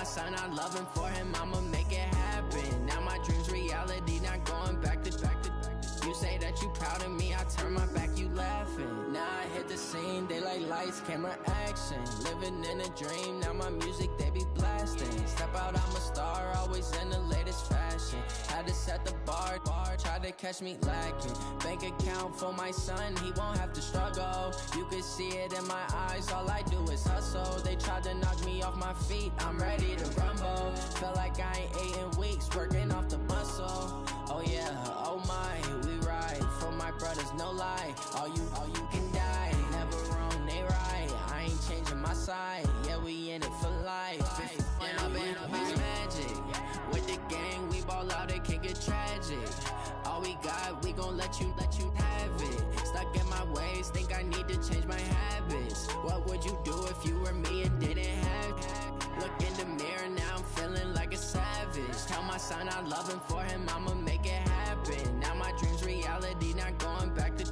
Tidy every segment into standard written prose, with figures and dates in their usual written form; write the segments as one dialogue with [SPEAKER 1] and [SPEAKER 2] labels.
[SPEAKER 1] son, I love him, for him I'ma make it happen. Now my dream's reality, not going back to. You say that you proud of me, I turn my back, you laughing. Now I hit the scene, they like lights, camera, action. Living in a dream, now my music, they be blasting. Step out, I'm a star, always in the latest fashion. Had to set the bar, try to catch me lacking. Bank account for my son, he won't have to struggle. You can see it in my eyes, all I do is hustle. They tried to knock me off my feet, I'm ready to rumble. Feel like I ain't ate in weeks, working off the muscle. Oh yeah, oh my, we ride for my brothers, no lie. All you can die, never wrong, they right. I ain't changing my side, yeah, we in it for life. And I've been magic with the gang, we ball out, it can get tragic. All we got, we gon' let you have it. Stuck in my ways, think I need to change my habits. What would you do if you were me and didn't have it? Look in the mirror, now I'm feeling like a savage. Tell my son I love him, for him I'ma make it happen. Now my dream's reality, not going back to.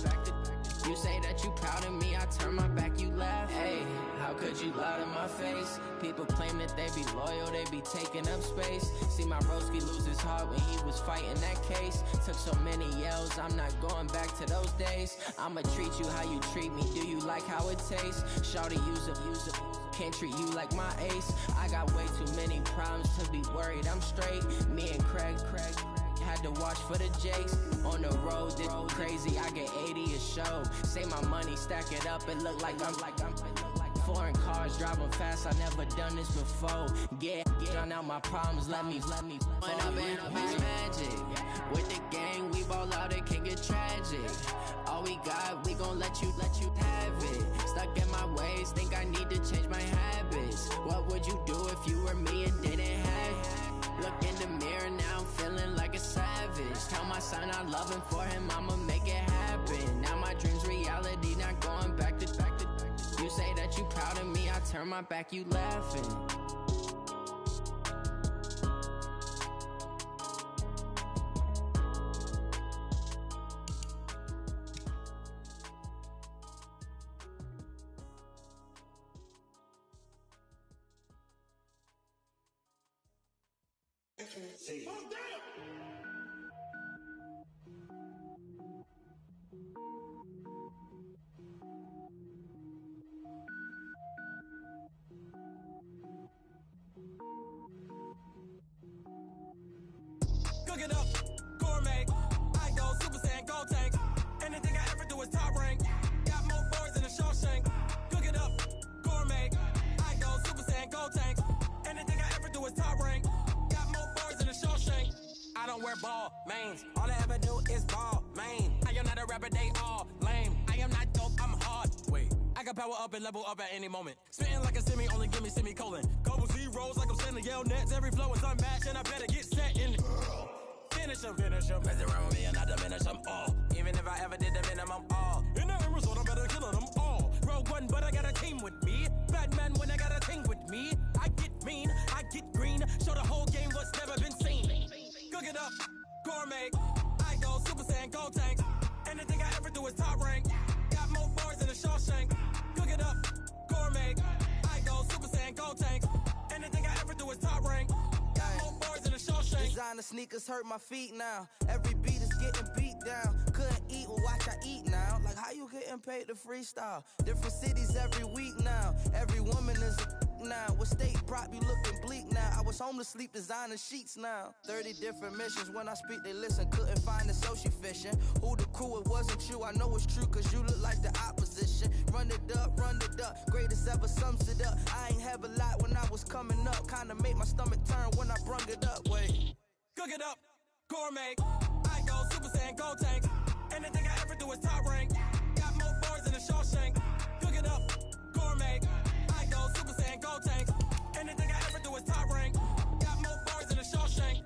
[SPEAKER 1] You say that you proud of me, I turn my back, you laugh. Hey, how could you lie to my face? People claim that they be loyal, they be taking up space. See my broski lose his heart when he was fighting that case. Took so many yells, I'm not going back to those days. I'ma treat you how you treat me, do you like how it tastes? Shawty, use it. Can't treat you like my ace. I got way too many problems to be worried, I'm straight. Me and Craig had to watch for the Jakes. On the road, this crazy, I get 80 a show. Say my money, stack it up, it look like I'm foreign cars, driving fast, I never done this before. Drown out my problems, let me When I've been magic with the gang, we ball out, it can get tragic. All we got, we gon' let you have it. Stuck in my ways, think I need to change my habits. What would you do if you were me and didn't have it? Look in the mirror, now I'm feeling like a savage. Tell my son I love him, for him I'ma make it happen. Now my dream's reality, not going back to. You say that you proud of me, I turn my back, you laughing.
[SPEAKER 2] Oh, damn!
[SPEAKER 3] Cook it up, gourmet. I go Super Saiyan, gold tank. Anything I ever do is top rank. Got more boys than a Shawshank. Cook it up, gourmet. I go Super Saiyan, gold tank. Anything I ever do is top rank. Got more boys than a Shawshank. I don't wear ball mains. All I ever do is ball main. I am not a rapper, they all lame. I am not dope, I'm hard. Wait, I can power up and level up at any moment. Spitting like a semi, only give me semicolon. Couple zeros like I'm sending yell nets. Every flow is unmatched and I better get set in. Finish them. Mess around with me and I diminish them all. Even if I ever did the minimum all. In the result, I'm better killing them all. Rogue One, but I got a team with me. Batman when I got a team with me. I get mean, I get green. Show the whole game what's never been seen. Cook it up, gourmet. I go Super Saiyan, gold tank. Anything I ever do is top rank. Got more boys than a Shawshank. Cook it up, gourmet. I go Super Saiyan, gold tank. Anything I ever do is top rank. Got more boys than a Shawshank.
[SPEAKER 4] Designer sneakers hurt my feet now. Every beat is getting beat down. Couldn't eat, well watch I eat now. Like how you getting paid to freestyle? Different cities every week now. Every woman is a now. What state prop you looking bleak now? I was home to sleep designer sheets now. 30 different missions. When I speak they listen. Couldn't find the social fishing. Who the crew? It wasn't you. I know it's true cause you look like the opposition. Run it up. Greatest ever sums it up. I ain't have a lot when I was coming up. Kinda made my stomach turn when I brung it up. Wait.
[SPEAKER 3] Cook it up, gourmet. I go Super Saiyan, gold tank. Anything I ever do is top rank. Got more boys than a Shawshank. Cook it up, gourmet. I go Super Saiyan, gold tank. Anything I ever do is top rank. Got more boys than a Shawshank.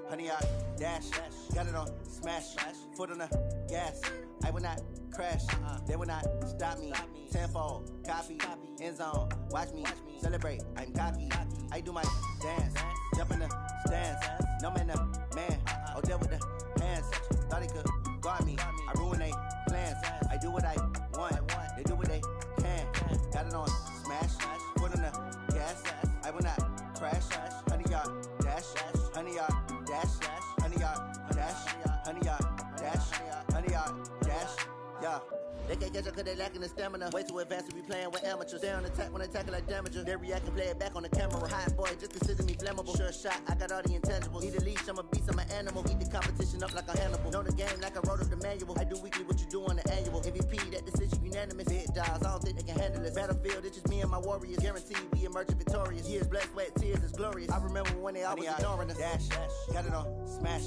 [SPEAKER 5] Honey, I dash, got it on smash, foot on the gas. I will not crash, they will not stop me. Tenfold, copy, end zone. Watch me celebrate. I'm cocky. I do my dance. Jump in the stands. No man, man. Oh, deal with the hands. Thought he could guard me. I ruin they plans. I do what I want. They do what they can. Got it on smash. Put on the gas. I will not crash. 100-yard dash. 100-yard dash. 100-yard dash. 100-yard dash. 100-yard dash. Yeah. They can't catch up cause they lacking the stamina. Way too advanced to be playing with amateurs. Stay on attack when I tackle like damager. They react and play it back on the camera. Hot boy, just consider me flammable. Sure shot, I got all the intangibles. Need a leash, I'm a beast, I'm an animal. Eat the competition up like a Hannibal. Know the game like I wrote up the manual. I do weekly what you do on the annual. MVP, that decision unanimous. Big dogs, I don't think they can handle it. Battlefield, it's just me and my warriors. Guaranteed we emerge victorious. Years, blood, sweat, tears, it's glorious. I remember when they always ignoring us. Dash, got it on smash.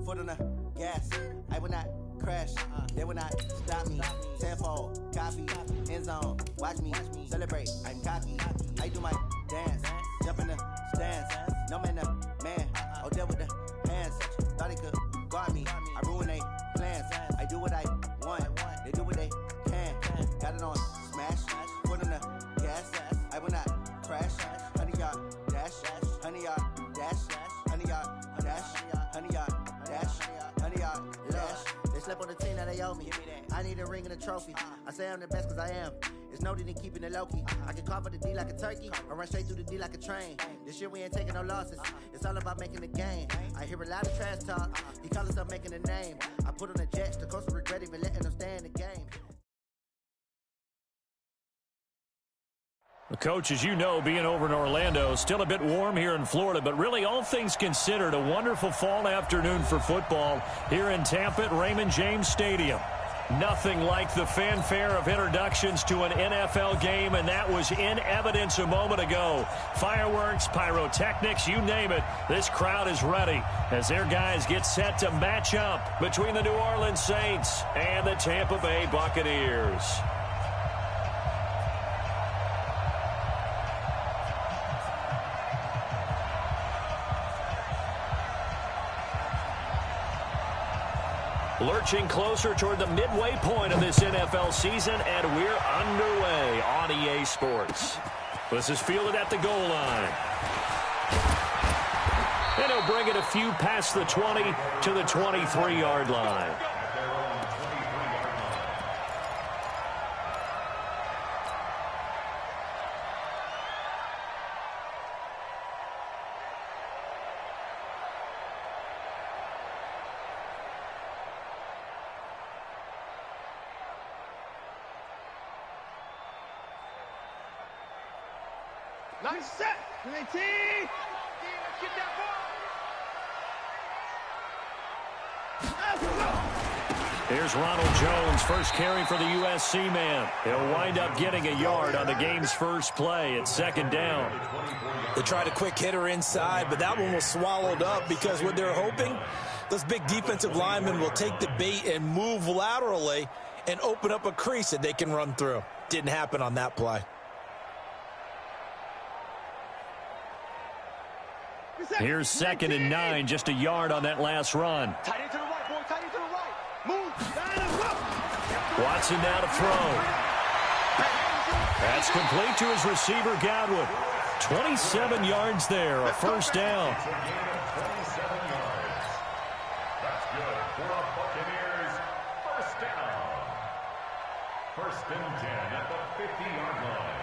[SPEAKER 5] Foot on the gas. I will not crash, they will not stop me. Tenfold, copy, end zone. Watch me celebrate. I'm cocky. I do my dance. Jump in the stands. No man, man. Oh, deal with the hands. Thought he could guard me. I ruin they plans. I do what I want. They do what they can. Got it on smash. Put on the gas. I will not crash. 100-yard dash. 100-yard dash. 100-yard dash. 100-yard dash. 100-yard dash. They slept on the team, now they owe me. I need a ring and a trophy. I say I'm the best cause I am. It's no need in keeping it low-key. I can carve for the D like a turkey. I run straight through the D like a train. This year we ain't taking no losses. It's all about making the game. I hear a lot of trash talk. He call himself making a name. I put on the Jets. The coach will regret even letting them stay in the game.
[SPEAKER 6] The coach, as you know, being over in Orlando, still a bit warm here in Florida, but really all things considered, a wonderful fall afternoon for football here in Tampa at Raymond James Stadium. Nothing like the fanfare of introductions to an NFL game, and that was in evidence a moment ago. Fireworks, pyrotechnics, you name it. This crowd is ready as their guys get set to match up between the New Orleans Saints and the Tampa Bay Buccaneers. Lurching closer toward the midway point of this NFL season, and we're underway on EA Sports. This is fielded at the goal line. And he'll bring it a few past the 20 to the 23-yard line.
[SPEAKER 2] Nice set. Let's get that ball.
[SPEAKER 6] Here's Ronald Jones, first carry for the USC man. He'll wind up getting a yard on the game's first play. It's second down.
[SPEAKER 7] They tried a quick hitter inside, but that one was swallowed up because what they're hoping, those big defensive linemen will take the bait and move laterally and open up a crease that they can run through. Didn't happen on that play.
[SPEAKER 6] Here's 2nd and 9, just a yard on that last run.
[SPEAKER 2] Tight end to the right, boy. Tight end to the right. Move.
[SPEAKER 6] Watson now to throw. That's complete to his receiver, Godwin. 27 yards there, a first down.
[SPEAKER 8] 27 yards. That's good for the Buccaneers. First down. 1st and 10 at the 50-yard line.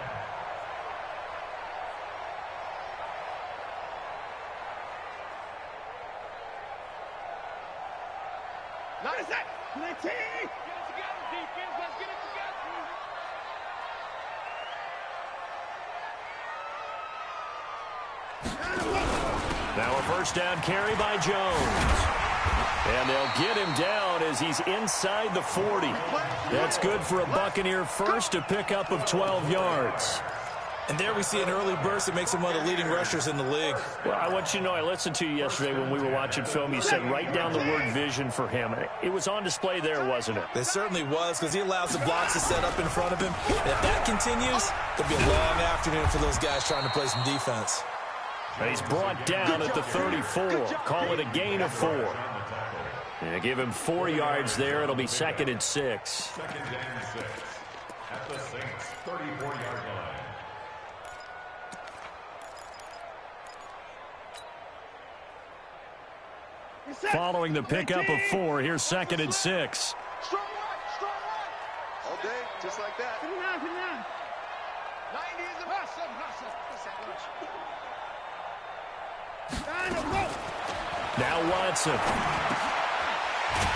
[SPEAKER 2] Nice set. Let's get it together, defense. Let's get it together.
[SPEAKER 6] Now a first down carry by Jones. And they'll get him down as he's inside the 40. That's good for a Buccaneer first, to pick up of 12 yards.
[SPEAKER 7] And there we see an early burst that makes him one of the leading rushers in the league.
[SPEAKER 6] Well, I want you to know, I listened to you yesterday when we were watching film. You said write down the word vision for him. It was on display there, wasn't it?
[SPEAKER 7] It certainly was, because he allows the blocks to set up in front of him. And if that continues, it'll be a long afternoon for those guys trying to play some defense.
[SPEAKER 6] And he's brought down at the 34. Call it a gain of 4. And give him 4 yards there. It'll be 2nd and 6.
[SPEAKER 8] 2nd and 6 at the Saints' 34-yard line.
[SPEAKER 6] Following the pickup of 4, here's 2nd and 6.
[SPEAKER 2] Strong right. All day, just like that. 90 is the hustle.
[SPEAKER 6] Now Watson.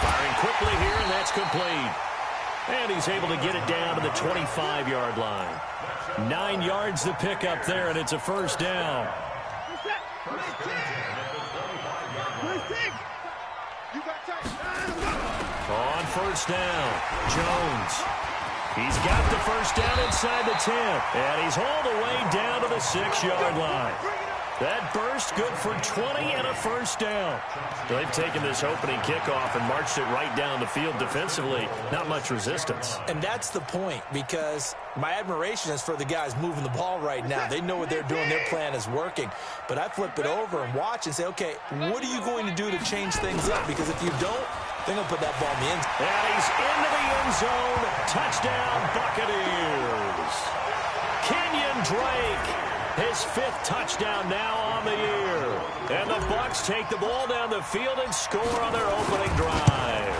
[SPEAKER 6] Firing quickly here, and that's complete. And he's able to get it down to the 25-yard line. 9 yards to pick up there, and it's a first down. On first down, Jones. He's got the first down inside the 10, and he's hauled away down to the 6-yard line. That burst good for 20 and a first down. They've taken this opening kickoff and marched it right down the field defensively. Not much resistance.
[SPEAKER 7] And that's the point, because my admiration is for the guys moving the ball right now. They know what they're doing. Their plan is working. But I flip it over and watch and say, okay, what are you going to do to change things up? Because if you don't, they're going to put that ball in the end zone.
[SPEAKER 6] And he's into the end zone. Touchdown, Buccaneers. Kenyon Drake. His 5th touchdown now on the year. And the Bucs take the ball down the field and score on their opening drive.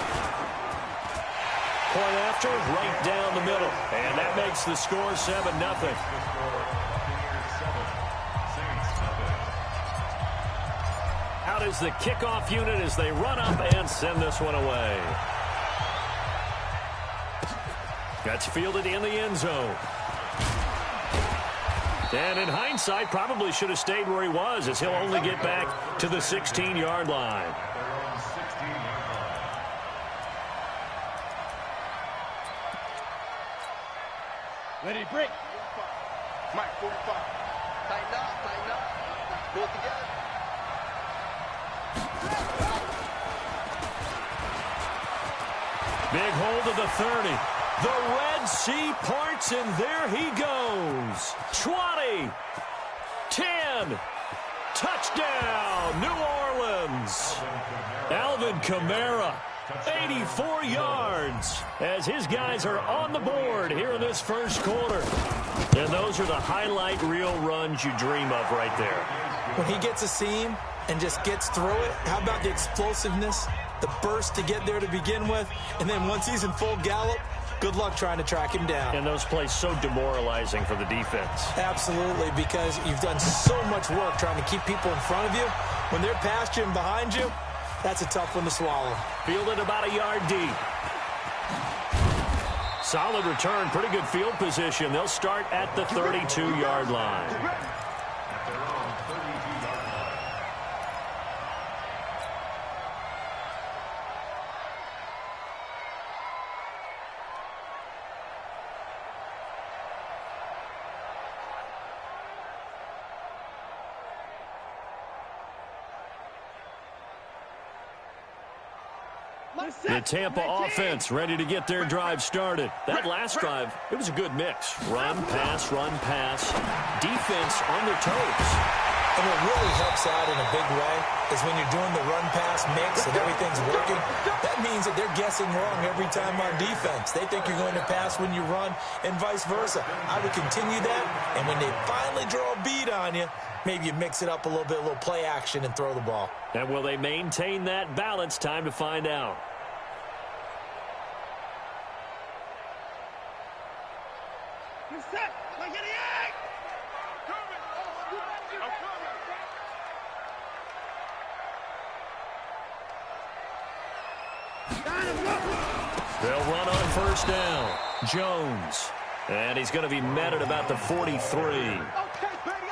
[SPEAKER 6] Point after, right down the middle. And that makes the score 7-0. Out is the kickoff unit as they run up and send this one away. That's fielded in the end zone. And in hindsight, probably should have stayed where he was, as he'll only get back to the 16-yard line.
[SPEAKER 2] Ready to break. Mike, 45. Tighten up. Pull it together.
[SPEAKER 6] Big hold of the 30. The Red Sea parts, and there he goes. 20, 10, touchdown, New Orleans. Alvin Kamara, 84 yards, as his guys are on the board here in this first quarter. And those are the highlight reel runs you dream of right there.
[SPEAKER 7] When he gets a seam and just gets through it, how about the explosiveness, the burst to get there to begin with, and then once he's in full gallop, good luck trying to track him down.
[SPEAKER 6] And those plays so demoralizing for the defense.
[SPEAKER 7] Absolutely, because you've done so much work trying to keep people in front of you. When they're past you and behind you, that's a tough one to swallow.
[SPEAKER 6] Fielded about a yard deep. Solid return, pretty good field position. They'll start at the 32-yard line. The Tampa offense ready to get their drive started. That last drive, it was a good mix. Run, pass, defense on their toes.
[SPEAKER 7] And what really helps out in a big way is when you're doing the run-pass mix and everything's working, that means that they're guessing wrong every time on defense. They think you're going to pass when you run and vice versa. I would continue that, and when they finally draw a bead on you, maybe you mix it up a little bit, a little play action, and throw the ball.
[SPEAKER 6] And will they maintain that balance? Time to find out. They'll run on first down. Jones. And he's going to be met at about the 43.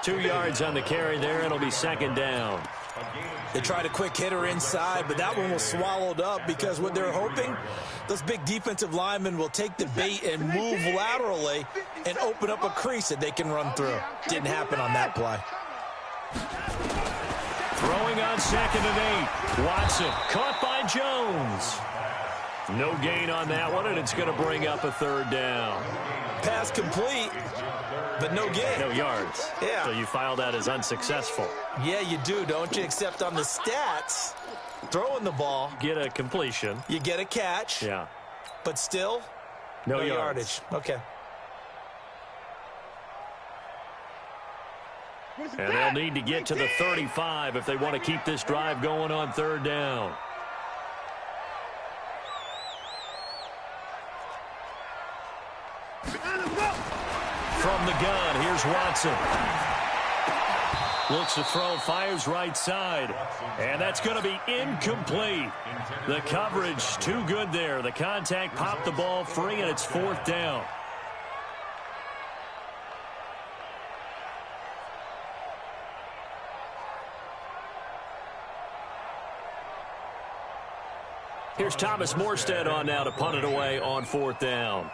[SPEAKER 6] 2 yards on the carry there. It'll be second down.
[SPEAKER 7] They tried a quick hitter inside, but that one was swallowed up because what they're hoping, those big defensive linemen will take the bait and move laterally and open up a crease that they can run through. Didn't happen on that play.
[SPEAKER 6] Throwing on 2nd and 8. Watson caught by Jones. No gain on that one, and it's going to bring up a third down.
[SPEAKER 7] Pass complete, but no gain.
[SPEAKER 6] No yards.
[SPEAKER 7] Yeah.
[SPEAKER 6] So you file that as unsuccessful.
[SPEAKER 7] Yeah, you do, don't you? Except on the stats, throwing the ball.
[SPEAKER 6] Get a completion.
[SPEAKER 7] You get a catch.
[SPEAKER 6] Yeah.
[SPEAKER 7] But still, no yardage. Okay.
[SPEAKER 6] And they'll need to get to the 35 if they want to keep this drive going on third down. From the gun, here's Watson. Looks to throw, fires right side. And that's going to be incomplete. The coverage too good there. The contact popped the ball free, and it's fourth down. Here's Thomas Morstead on now to punt it away on fourth down.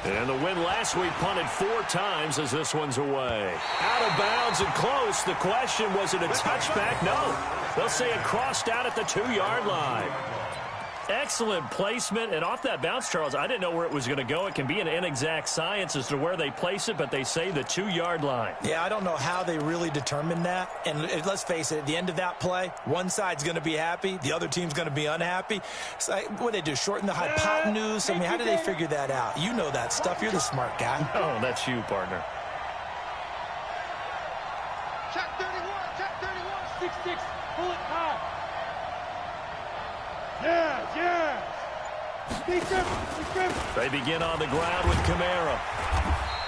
[SPEAKER 6] And the win last week punted 4 times as this one's away. Out of bounds and close. The question, was it a touchback? No. They'll say it crossed out at the 2-yard line. Excellent placement. And off that bounce, Charles, I didn't know where it was going to go. It can be an inexact science as to where they place it, but they say the 2-yard line.
[SPEAKER 7] Yeah, I don't know how they really determined that. And let's face it, at the end of that play, one side's going to be happy, the other team's going to be unhappy. So what they do, shorten the hypotenuse? I mean, how do they figure that out? You know that stuff. You're the smart guy.
[SPEAKER 6] Oh, that's you, partner.
[SPEAKER 2] Check 31, 6-6, pull it high. Yes.
[SPEAKER 6] They begin on the ground with Kamara.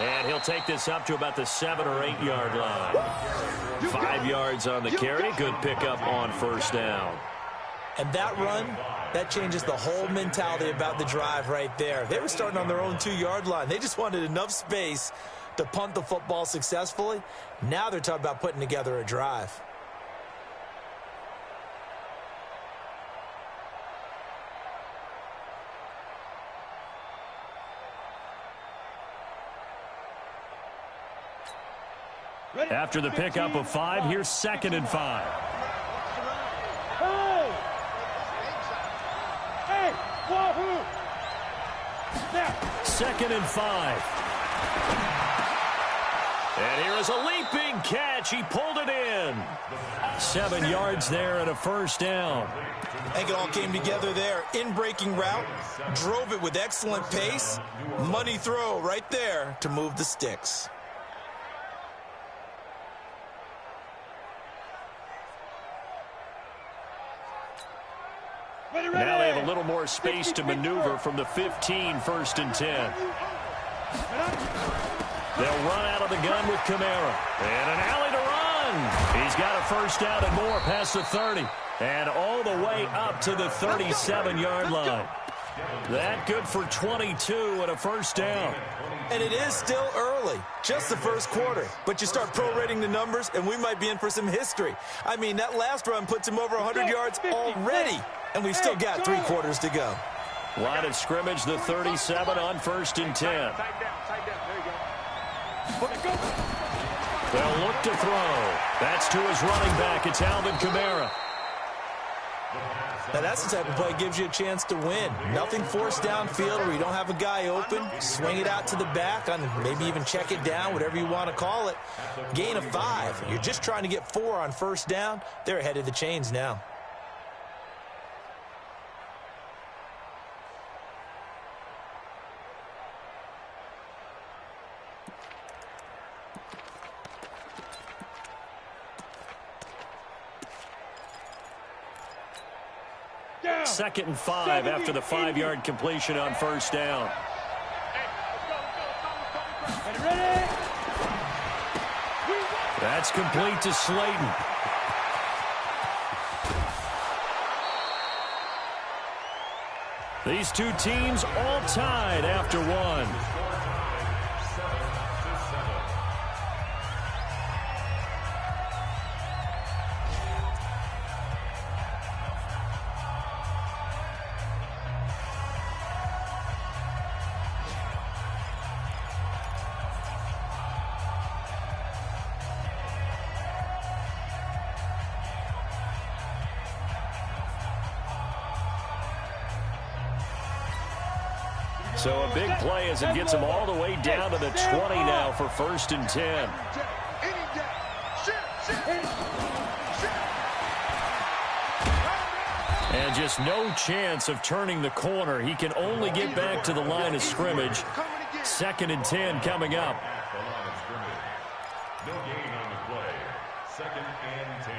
[SPEAKER 6] And he'll take this up to about the 7 or 8 yard line. 5 yards on the carry. Good pickup on first down.
[SPEAKER 7] And that run, that changes the whole mentality about the drive right there. They were starting on their own 2-yard line. They just wanted enough space to punt the football successfully. Now they're talking about putting together a drive.
[SPEAKER 6] After the pickup of 5, here's 2nd and 5. Second and 5. And here is a leaping catch. He pulled it in. 7 yards there and a first down.
[SPEAKER 7] I think it all came together there. In-breaking route, drove it with excellent pace. Money throw right there to move the sticks.
[SPEAKER 6] Now they have a little more space to maneuver from the 15, 1st and 10. They'll run out of the gun with Kamara. And an alley to run. He's got a first down and more past the 30. And all the way up to the 37-yard line. That good for 22 and a first down.
[SPEAKER 7] And it is still early, just the first quarter. But you start prorating the numbers, and we might be in for some history. I mean, that last run puts him over 100 yards already, and we've still got 3 quarters to go.
[SPEAKER 6] Line of scrimmage, the 37 on 1st and 10. They'll look to throw. That's to his running back. It's Alvin Kamara.
[SPEAKER 7] Now, that's the type of play that gives you a chance to win. Nothing forced downfield where you don't have a guy open. Swing it out to the back, on maybe even check it down, whatever you want to call it. Gain of 5. You're just trying to get 4 on first down. They're ahead of the chains now.
[SPEAKER 6] Second and 5 after the 5-yard completion on first down. That's complete to Slayton. These two teams all tied after 1. So a big play as it gets them all the way down to the 20 now for 1st and 10. And just no chance of turning the corner. He can only get back to the line of scrimmage. 2nd and 10 coming up.
[SPEAKER 8] The line of scrimmage. No gain on the play. 2nd and 10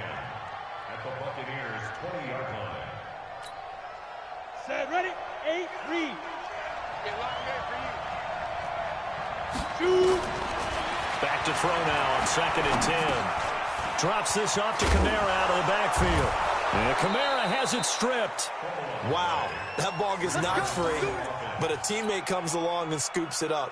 [SPEAKER 8] at the Buccaneers' 20-yard line.
[SPEAKER 2] Set, ready, 8, read. Shoot.
[SPEAKER 6] Back to throw now on 2nd and 10. Drops this off to Kamara out of the backfield. And Kamara has it stripped.
[SPEAKER 7] Wow, that ball gets knocked free, but a teammate comes along and scoops it up.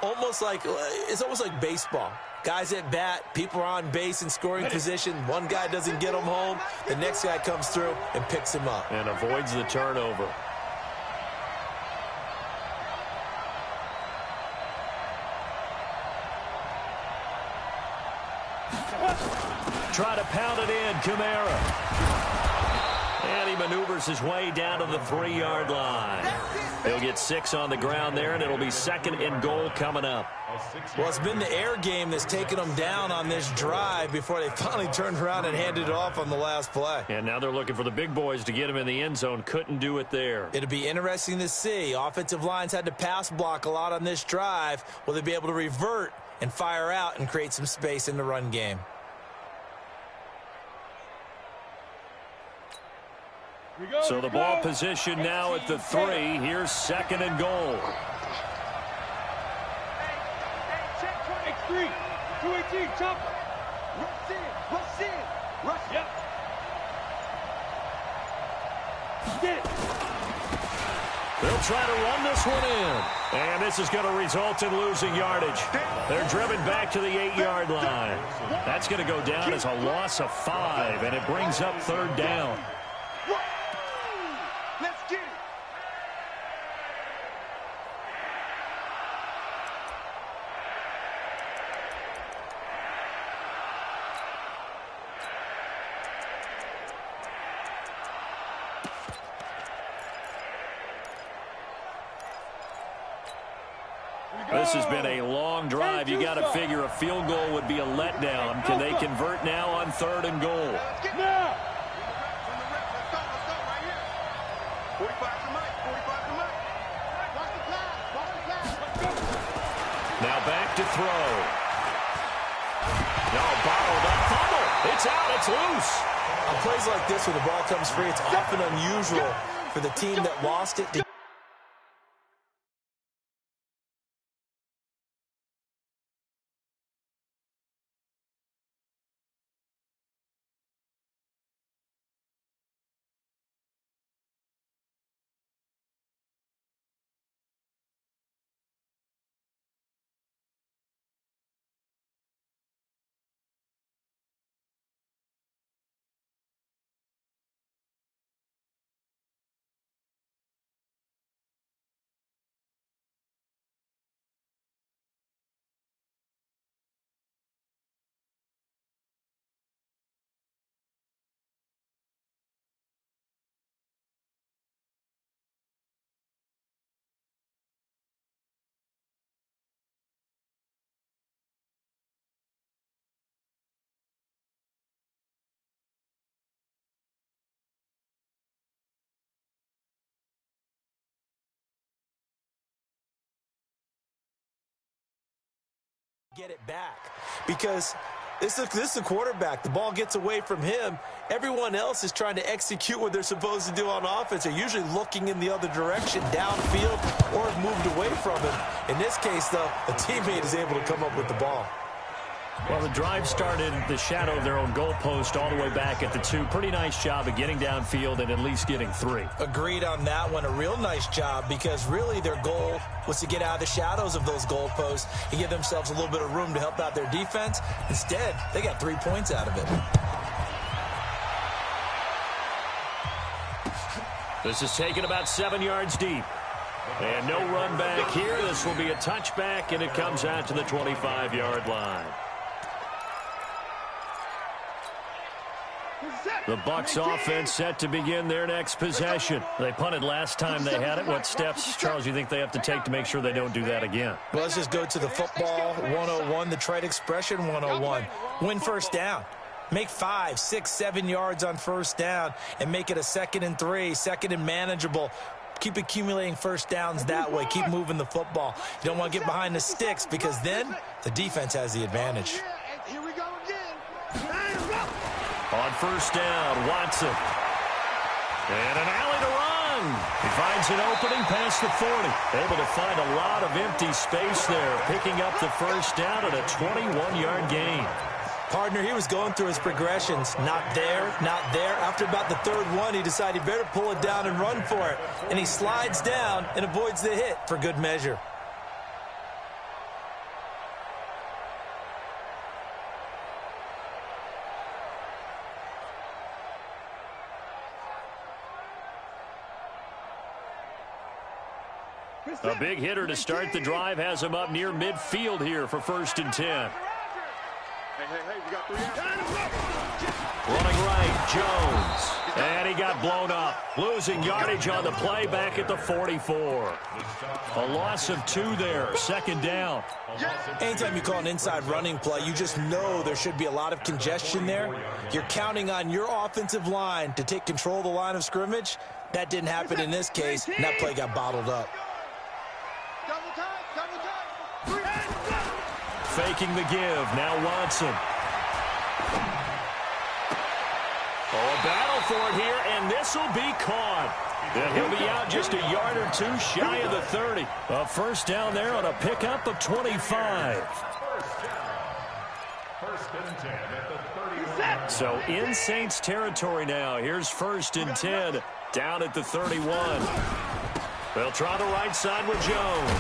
[SPEAKER 7] It's almost like baseball. Guys at bat, people are on base in scoring position. One guy doesn't get him home. The next guy comes through and picks him up.
[SPEAKER 6] And avoids the turnover. Try to pound it in, Kamara. And he maneuvers his way down to the 3-yard line. He'll get 6 on the ground there, and it'll be 2nd and goal coming up.
[SPEAKER 7] Well, it's been the air game that's taken them down on this drive before they finally turned around and handed it off on the last play.
[SPEAKER 6] And now they're looking for the big boys to get him in the end zone. Couldn't do it there.
[SPEAKER 7] It'll be interesting to see. Offensive lines had to pass block a lot on this drive. Will they be able to revert and fire out and create some space in the run game?
[SPEAKER 6] So the ball position now at the 3. Here's 2nd and goal.
[SPEAKER 2] X3, 218, chopper. Rush in. Yep. Get it.
[SPEAKER 6] They'll try to run this one in. And this is going to result in losing yardage. They're driven back to the 8-yard line. That's going to go down as a loss of 5, and it brings up 3rd down.
[SPEAKER 2] Let's get it.
[SPEAKER 6] This has been a long drive. You got to figure a field goal would be a letdown. Can they convert now on 3rd and goal?
[SPEAKER 2] Now.
[SPEAKER 3] 45 to Mike. Watch the pass.
[SPEAKER 6] Now back to throw. No, bottled up. Fumble. It's out. It's loose.
[SPEAKER 7] On plays like this where the ball comes free, it's often unusual for the team that lost it to get it back, because this is the quarterback. The ball gets away from him. Everyone else is trying to execute what they're supposed to do on offense. They're usually looking in the other direction, downfield, or have moved away from him. In this case, though, a teammate is able to come up with the ball.
[SPEAKER 6] Well, the drive started in the shadow of their own goalpost all the way back at the 2. Pretty nice job of getting downfield and at least getting 3.
[SPEAKER 7] Agreed on that one. A real nice job, because really their goal was to get out of the shadows of those goalposts and give themselves a little bit of room to help out their defense. Instead, they got 3 points out of it.
[SPEAKER 6] This is taken about 7 yards deep. And no run back here. This will be a touchback, and it comes out to the 25-yard line. The Bucs offense set to begin their next possession. They punted last time they had it. What steps, Charles, you think they have to take to make sure they don't do that again?
[SPEAKER 7] Well, let's just go to the football 101, the trite expression 101. Win first down. Make 5, 6, 7 yards on first down and make it a 2nd and 3, 2nd and manageable. Keep accumulating first downs that way. Keep moving the football. You don't want to get behind the sticks because then the defense has the advantage.
[SPEAKER 2] Here we go again.
[SPEAKER 6] On first down, Watson. And an alley to run. He finds an opening past the 40. Able to find a lot of empty space there, picking up the first down at a 21-yard gain.
[SPEAKER 7] Partner, he was going through his progressions. Not there, not there. After about the 3rd one, he decided he better pull it down and run for it. And he slides down and avoids the hit for good measure.
[SPEAKER 6] A big hitter to start the drive has him up near midfield here for 1st and 10.
[SPEAKER 2] Hey, we got 3 out.
[SPEAKER 6] Running right, Jones. And he got blown up. Losing yardage on the play back at the 44. A loss of 2 there, 2nd down.
[SPEAKER 7] Anytime you call an inside running play, you just know there should be a lot of congestion there. You're counting on your offensive line to take control of the line of scrimmage. That didn't happen in this case, and that play got bottled up.
[SPEAKER 6] Faking the give. Now Watson. Oh, a battle for it here, and this will be caught. And he'll be out just a yard or 2 shy of the 30. A first down there on a pickup of 25.
[SPEAKER 8] First and 10 at the 31.
[SPEAKER 6] So in Saints territory now. Here's 1st and 10 down at the 31. They'll try the right side with Jones.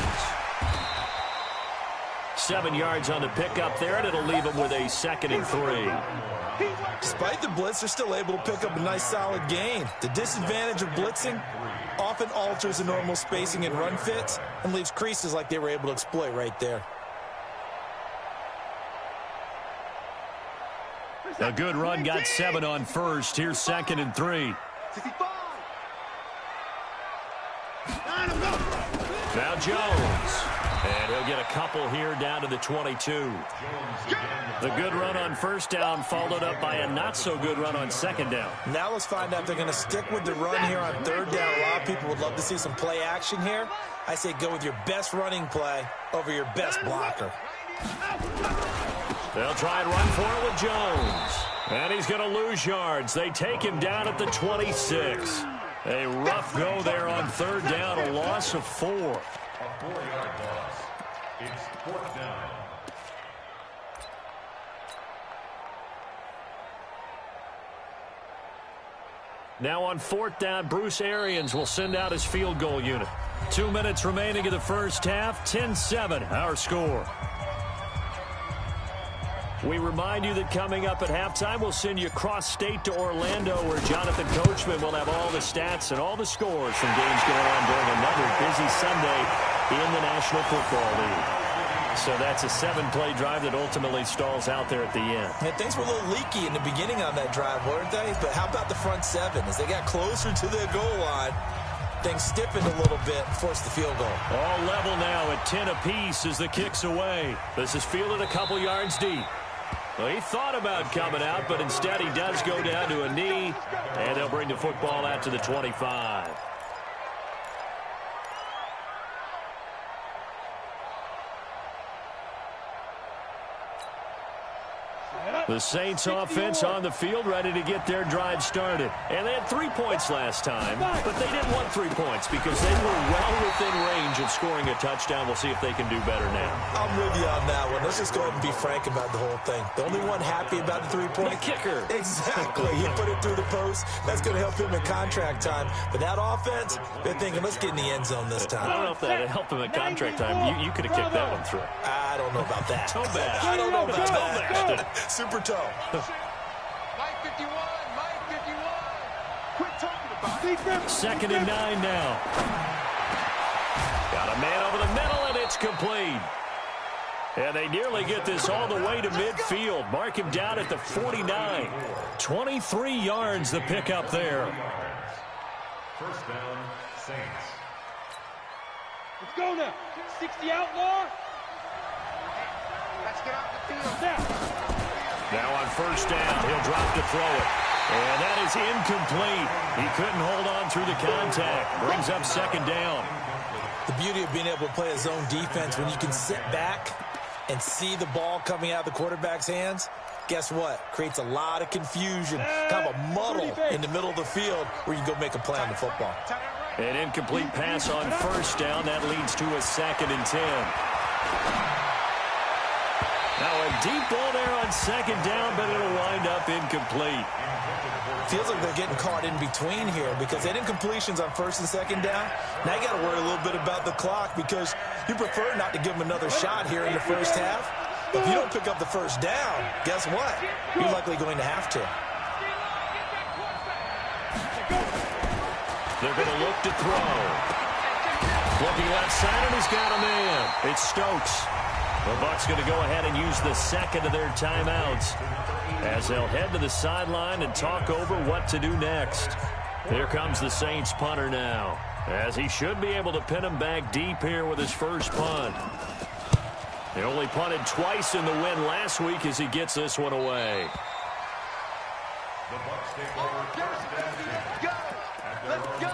[SPEAKER 6] 7 yards on the pickup there, and it'll leave them with a 2nd and 3.
[SPEAKER 7] Despite the blitz, they're still able to pick up a nice solid gain. The disadvantage of blitzing often alters the normal spacing and run fits and leaves creases like they were able to exploit right there.
[SPEAKER 6] A good run, got 7 on first. Here's 2nd and 3. Now Jones. And he'll get a couple here down to the 22. The good run on first down followed up by a not-so-good run on 2nd down.
[SPEAKER 7] Now let's find out if they're going to stick with the run here on 3rd down. A lot of people would love to see some play action here. I say go with your best running play over your best blocker.
[SPEAKER 6] They'll try and run for it with Jones. And he's going to lose yards. They take him down at the 26. A rough go there on 3rd down, a loss of 4.
[SPEAKER 8] A 4-yard loss. It's 4th down.
[SPEAKER 6] Now on 4th down, Bruce Arians will send out his field goal unit. 2 minutes remaining in the first half, 10-7 our score. We remind you that coming up at halftime, we'll send you cross-state to Orlando, where Jonathan Coachman will have all the stats and all the scores from games going on during another busy Sunday in the National Football League. So that's a 7-play drive that ultimately stalls out there at the end.
[SPEAKER 7] And things were a little leaky in the beginning on that drive, weren't they? But how about the front 7? As they got closer to the goal line, things stiffened a little bit and forced the field goal.
[SPEAKER 6] All level now at 10 apiece as the kick's away. This is fielded a couple yards deep. Well, he thought about coming out, but instead he does go down to a knee, and they'll bring the football out to the 25. The Saints offense on the field, ready to get their drive started. And they had 3 points last time, but they didn't want 3 points because they were well within range of scoring a touchdown. We'll see if they can do better now.
[SPEAKER 7] I'm with you on that one. Let's just go ahead and be frank about the whole thing. The only one happy about the 3-point.
[SPEAKER 6] The kicker.
[SPEAKER 7] Exactly. He put it through the post. That's going to help him in contract time. But that offense, they're thinking, let's get in the end zone this time.
[SPEAKER 6] I don't know if that helped him in contract time. You could have kicked that one through.
[SPEAKER 7] I don't know about that.
[SPEAKER 6] Toe bash.
[SPEAKER 7] I don't know about
[SPEAKER 6] Toe
[SPEAKER 7] that.
[SPEAKER 6] bash.
[SPEAKER 7] Super toe.
[SPEAKER 2] Mike 51, Mike 51. Quit talking about it.
[SPEAKER 6] 2nd and 9 now. Got a man over the middle, and it's complete. And they nearly get this all the way to midfield. Mark him down at the 49. 23 yards the pickup there.
[SPEAKER 8] First down, Saints.
[SPEAKER 3] Let's go now. 60 outlaw.
[SPEAKER 2] Let's get out the field.
[SPEAKER 3] Now.
[SPEAKER 6] Now on first down, he'll drop to throw it. And that is incomplete. He couldn't hold on through the contact. Brings up second down.
[SPEAKER 7] The beauty of being able to play a zone defense when you can sit back and see the ball coming out of the quarterback's hands, guess what? Creates a lot of confusion, kind of a muddle in the middle of the field where you can go make a play on the football.
[SPEAKER 6] An incomplete pass on first down. That leads to a 2nd and 10. Now a deep ball there on second down, but it'll wind up incomplete.
[SPEAKER 7] Feels like they're getting caught in between here because they had incompletions on first and second down. Now you got to worry a little bit about the clock because you prefer not to give them another shot here in the first half. If you don't pick up the first down, guess what? You're likely going to have to.
[SPEAKER 6] They're going to look to throw. Looking left side, and he's got a man. It's Stokes. The Bucs going to go ahead and use the second of their timeouts as they'll head to the sideline and talk over what to do next. Here comes the Saints punter now, as he should be able to pin him back deep here with his first punt. He only punted twice in the win last week as he gets this one away.
[SPEAKER 8] The Bucs take over first down. Let's go!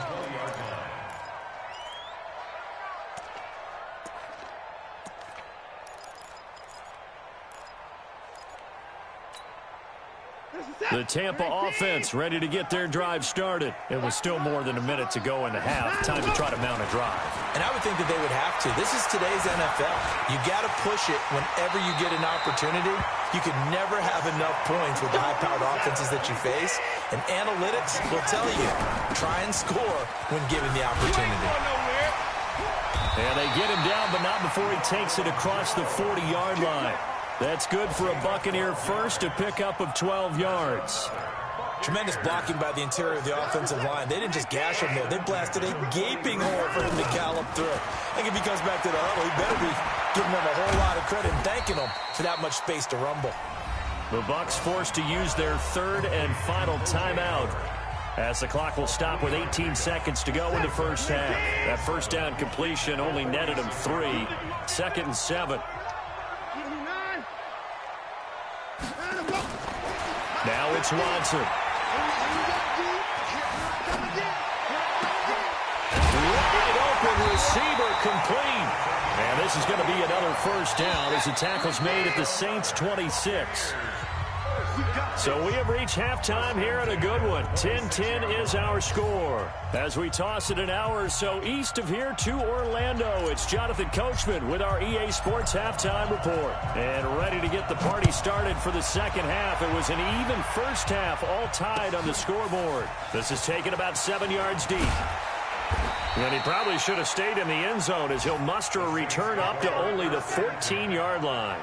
[SPEAKER 6] The Tampa offense ready to get their drive started. It was still more than a minute to go in the half. Time to try to mount a drive.
[SPEAKER 7] And I would think that they would have to. This is today's NFL. You got to push it whenever you get an opportunity. You can never have enough points with the high-powered offenses that you face. And analytics will tell you, try and score when given the opportunity.
[SPEAKER 6] And they get him down, but not before he takes it across the 40-yard line. That's good for a Buccaneer first, a pickup of 12 yards.
[SPEAKER 7] Tremendous blocking by the interior of the offensive line. They didn't just gash him, though. They blasted a gaping hole for him to gallop through. I think if he comes back to the huddle, he better be giving them a whole lot of credit and thanking them for that much space to rumble.
[SPEAKER 6] The Bucs forced to use their third and final timeout, as the clock will stop with 18 seconds to go in the first half. That first down completion only netted him 3. 2nd and 7. Now it's Watson. Wide open receiver complete. And this is going to be another first down as the tackle's made at the Saints' 26. So we have reached halftime here at a good one. 10-10 is our score. As we toss it an hour or so east of here to Orlando, it's Jonathan Coachman with our EA Sports Halftime Report. And ready to get the party started for the second half. It was an even first half, all tied on the scoreboard. This is taken about 7 yards deep. And he probably should have stayed in the end zone as he'll muster a return up to only the 14-yard line.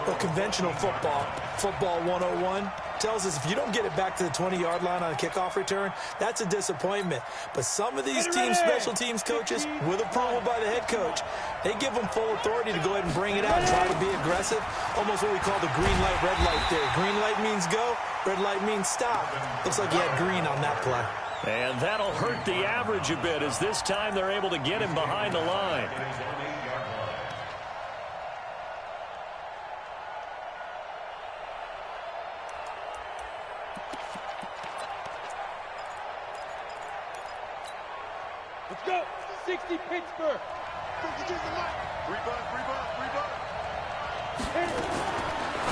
[SPEAKER 7] Well, conventional football 101, tells us if you don't get it back to the 20-yard line on a kickoff return, that's a disappointment. But some of these teams, special teams coaches, with approval by the head coach, they give them full authority to go ahead and bring it out and try to be aggressive. Almost what we call the green light, red light theory. Green light means go, red light means stop. Looks like he had green on that play.
[SPEAKER 6] And that'll hurt the average a bit as this time they're able to get him behind the line.
[SPEAKER 2] Let's go. 60 Pittsburgh.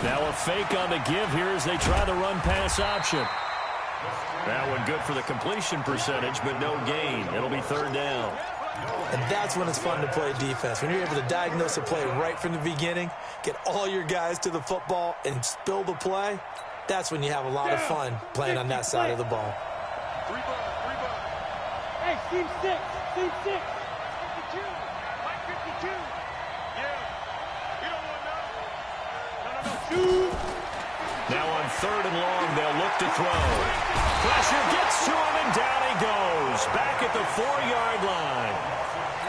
[SPEAKER 6] Now a fake on the give here as they try the run-pass option. That one good for the completion percentage, but no gain. It'll be third down.
[SPEAKER 7] And that's when it's fun to play defense. When you're able to diagnose a play right from the beginning, get all your guys to the football, and spill the play, that's when you have a lot of fun playing on that side of the ball.
[SPEAKER 2] Hey, team 6. 52. 52. Yeah. You don't want that. No.
[SPEAKER 6] Now on third and long, they'll look to throw. Pressure gets to him, and down he goes. Back at the 4-yard line.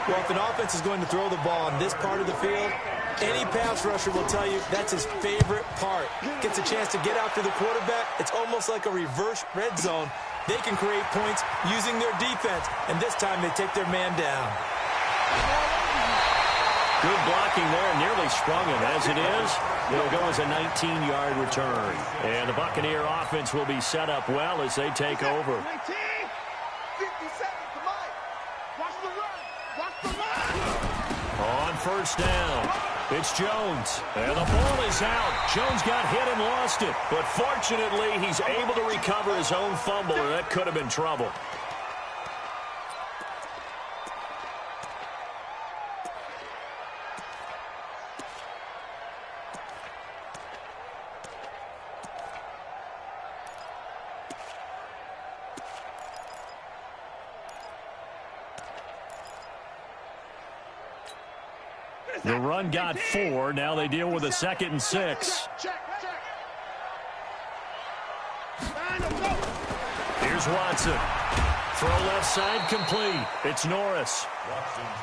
[SPEAKER 7] Well, if an offense is going to throw the ball on this part of the field, any pass rusher will tell you that's his favorite part. Gets a chance to get after the quarterback. It's almost like a reverse red zone. They can create points using their defense, and this time they take their man down.
[SPEAKER 6] Good blocking there, nearly sprung him. As it is, It'll go as a 19-yard return. And the Buccaneer offense will be set up well as they take over.
[SPEAKER 2] 19, 50 seconds, come on. Watch the run. Watch the run.
[SPEAKER 6] On first down, it's Jones. And the ball is out. Jones got hit and lost it. But fortunately, he's able to recover his own fumble, and that could have been trouble. The run got 4. Now they deal with a 2nd and 6. Here's Watson. Throw left side complete. It's Norris.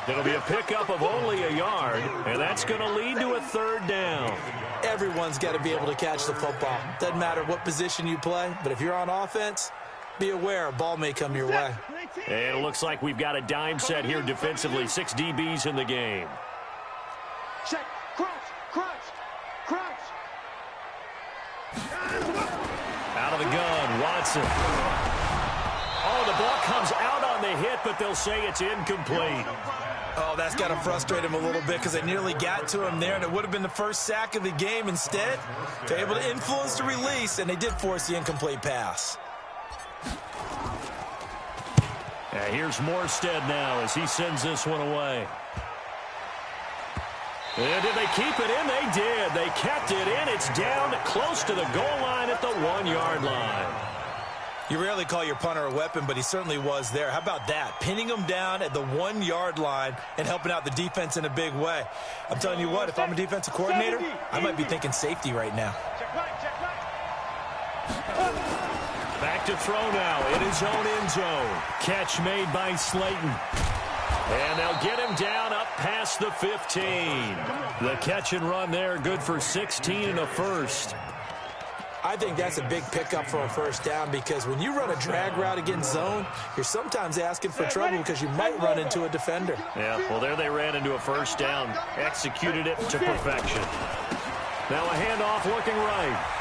[SPEAKER 6] It'll be a pickup of only a yard, and that's going to lead to a 3rd down.
[SPEAKER 7] Everyone's got to be able to catch the football. Doesn't matter what position you play, but if you're on offense, be aware a ball may come your way.
[SPEAKER 6] And it looks like we've got a dime set here defensively. 6 DBs in the game.
[SPEAKER 2] Check, crunch, crunch, crunch.
[SPEAKER 6] Out of the gun, Watson. Oh, the ball comes out on the hit, but they'll say it's incomplete.
[SPEAKER 7] Oh, that's got to frustrate him a little bit because they nearly got to him there, and it would have been the first sack of the game. Instead, they're able to influence the release, and they did force the incomplete pass.
[SPEAKER 6] Here's Morstead now as he sends this one away. And did they keep it in? They did. They kept it in. It's down close to the goal line at the 1-yard line.
[SPEAKER 7] You rarely call your punter a weapon, but he certainly was there. How about that? Pinning him down at the 1-yard line and helping out the defense in a big way. I'm telling you what, if I'm a defensive coordinator, I might be thinking safety right now.
[SPEAKER 6] Back to throw now in his own end zone. Catch made by Slayton. And they'll get him down up past the 15. The catch and run there, good for 16 and a first.
[SPEAKER 7] I think that's a big pickup for a first down because when you run a drag route against zone, you're sometimes asking for trouble because you might run into a defender.
[SPEAKER 6] Yeah, well, there they ran into a first down, executed it to perfection. Now a handoff looking right.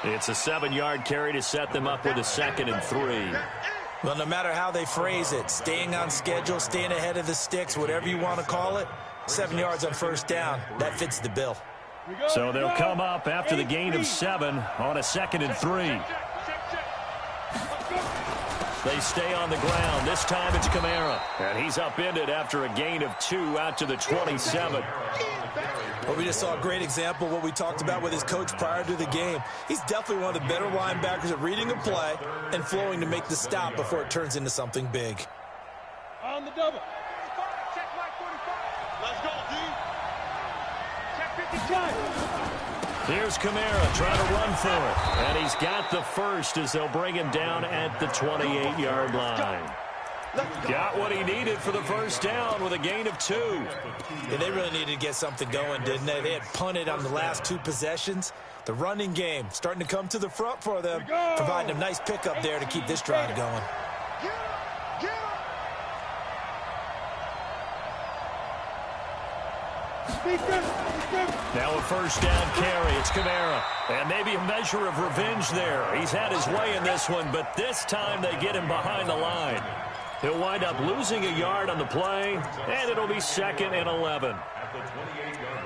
[SPEAKER 6] It's a 7-yard carry to set them up with a 2nd and 3.
[SPEAKER 7] Well, no matter how they phrase it, staying on schedule, staying ahead of the sticks, whatever you want to call it, 7 yards on first down, that fits the bill.
[SPEAKER 6] So they'll come up after the gain of 7 on a 2nd and 3. They stay on the ground. This time it's Kamara. And he's upended after a gain of 2 out to the 27.
[SPEAKER 7] Well, we just saw a great example of what we talked about with his coach prior to the game. He's definitely one of the better linebackers at reading a play and flowing to make the stop before it turns into something big.
[SPEAKER 2] On the double. Check right 45. Let's go, D. Check 55.
[SPEAKER 6] Here's Kamara trying to run for it. And he's got the first as they'll bring him down at the 28-yard line. Got what he needed for the first down with a gain of 2.
[SPEAKER 7] Yeah, they really needed to get something going, didn't they? They had punted on the last 2 possessions. The running game starting to come to the front for them, providing a nice pickup there to keep this drive going.
[SPEAKER 6] Now a first down carry. It's Kamara. And maybe a measure of revenge there. He's had his way in this one, but this time they get him behind the line. He'll wind up losing a yard on the play, and it'll be 2nd and 11.
[SPEAKER 8] At the 28-yard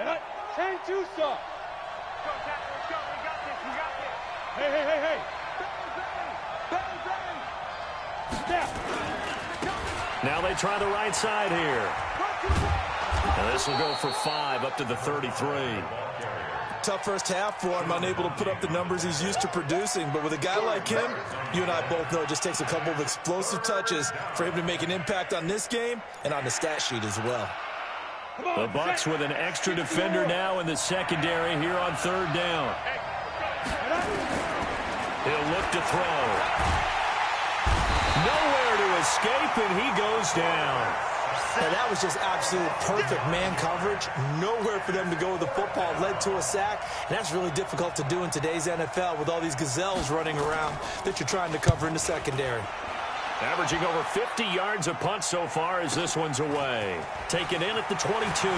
[SPEAKER 8] line.
[SPEAKER 2] Turn 2 soft. Let's go, Captain. Let's go. We got this. We got this. Hey, hey, hey, hey. Step.
[SPEAKER 6] Now they try the right side here. And this will go for 5 up to the 33.
[SPEAKER 7] Tough first half for him, unable to put up the numbers he's used to producing. But with a guy like him, you and I both know it just takes a couple of explosive touches for him to make an impact on this game and on the stat sheet as well.
[SPEAKER 6] The Bucs with an extra defender now in the secondary here on 3rd down. He'll look to throw. Nowhere to escape, and he goes down.
[SPEAKER 7] And that was just absolute perfect man coverage. Nowhere for them to go with the football. Led to a sack. And that's really difficult to do in today's NFL with all these gazelles running around that you're trying to cover in the secondary.
[SPEAKER 6] Averaging over 50 yards a punt so far as this one's away. Taken in at the 22.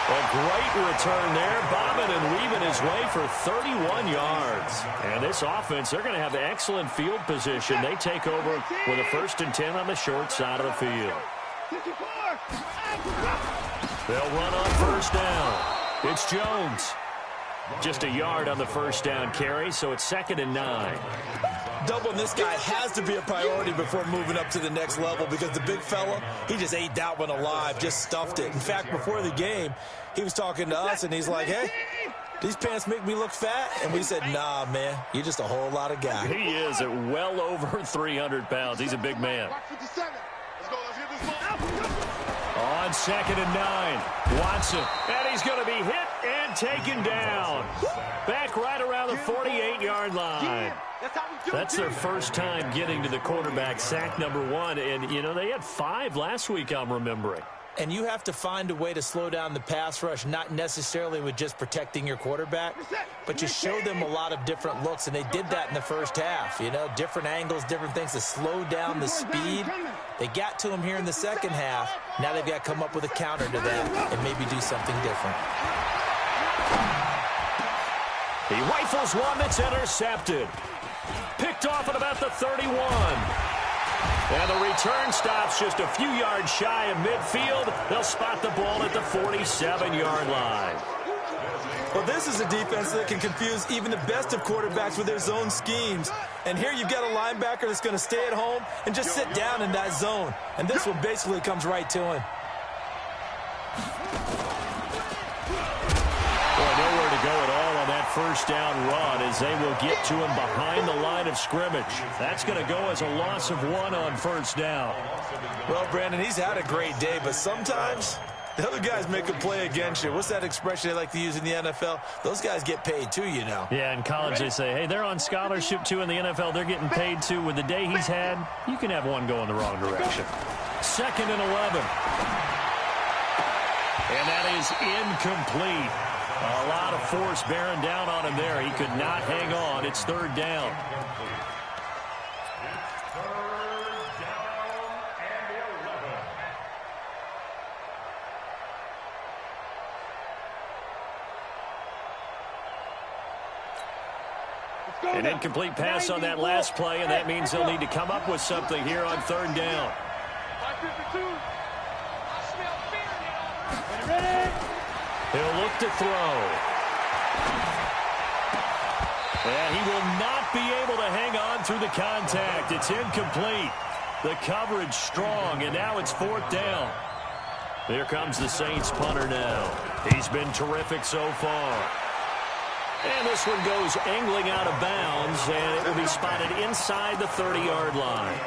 [SPEAKER 6] A great return there, bobbing and weaving his way for 31 yards. And this offense, they're going to have excellent field position. They take over with a 1st and 10 on the short side of the field. They'll run on 1st down. It's Jones. Just a yard on the 1st down carry, so it's 2nd and 9.
[SPEAKER 7] Doubling this guy has to be a priority before moving up to the next level because the big fella, he just ate that one alive, just stuffed it. In fact, before the game, he was talking to us, and he's like, hey, these pants make me look fat? And we said, nah, man, you're just a whole lot of guy.
[SPEAKER 6] He is at well over 300 pounds. He's a big man. On 2nd and 9, Watson, and he's going to be hit and taken down. Back right around the 48-yard line. That's their first time getting to the quarterback, sack number 1. And, you know, they had 5 last week, I'm remembering.
[SPEAKER 7] And you have to find a way to slow down the pass rush, not necessarily with just protecting your quarterback, but you show them a lot of different looks, and they did that in the first half. You know, different angles, different things to slow down the speed. They got to him here in the second half. Now they've got to come up with a counter to that and maybe do something different.
[SPEAKER 6] He rifles one that's intercepted. Picked off at about the 31. And the return stops just a few yards shy of midfield. They'll spot the ball at the 47-yard line.
[SPEAKER 7] Well, this is a defense that can confuse even the best of quarterbacks with their zone schemes. And here you've got a linebacker that's going to stay at home and just sit down in that zone. And this one basically comes right to him.
[SPEAKER 6] Nowhere to go at all on that 1st down run as they will get to him behind the line of scrimmage. That's going to go as a loss of 1 on 1st down.
[SPEAKER 7] Well, Brandon, he's had a great day, but sometimes the other guys make a play against you. What's that expression they like to use in the NFL? Those guys get paid too, you know.
[SPEAKER 6] Yeah, in college they say, hey, they're on scholarship too. In the NFL, they're getting paid too. With the day he's had, you can have one go in the wrong direction. 2nd and 11. And that is incomplete. A lot of force bearing down on him there. He could not hang on. It's 3rd down. An incomplete pass on that last play, and that means they'll need to come up with something here on 3rd down. He'll look to throw. And he will not be able to hang on through the contact. It's incomplete. The coverage strong, and now it's 4th down. Here comes the Saints punter now. He's been terrific so far. And this one goes angling out of bounds, and it will be spotted inside the 30-yard line.